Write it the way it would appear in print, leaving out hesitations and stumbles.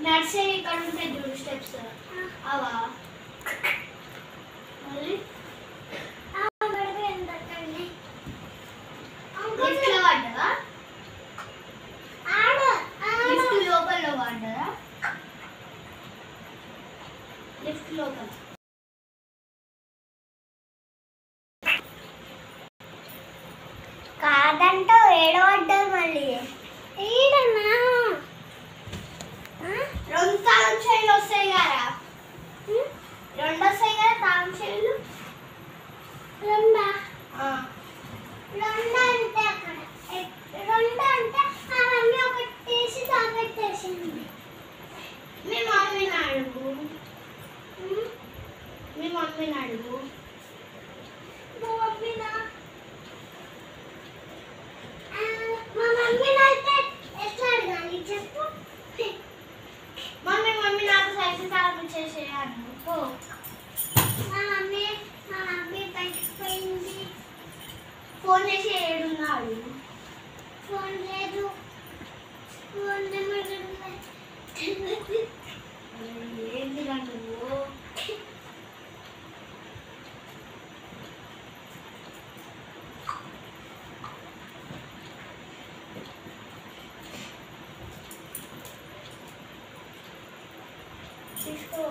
nursery ఇక్కడ ఉంటాయి చూడు స్టెప్స్ అవా మళ్ళీ లిఫ్ట్లో పడ్డదా లిఫ్ట్ లోపల పడ్డదా లిఫ్ట్ లోపల కాదంటూ ఏడవడ్డారు మళ్ళీ ఏడన్నా రెండు తాళం చెవులు వస్తాయి కదా రెండు వస్తాయి కదా తాళం చెవులు రెండా రెండు అంటే అక్కడ రెండు అంటే అవన్నీ ఒకటేసి తాగట్టేసింది మీ మమ్మీని అడుగు మీ మమ్మీని అడుగు మా మమ్మీనా మా మమ్మీని అయితే ఎట్లా అడగాలి చెప్పు మమ్మీ మమ్మీ నాకు సైకిల్ తాళం చేసేయాలి మా మమ్మీ బయటకు పోయింది ఫోన్ చేసి ఏడున్నాడు ఫోన్ లేదు ఫోన్ నెంబర్ ఏంటిరా నువ్వు తీసుకో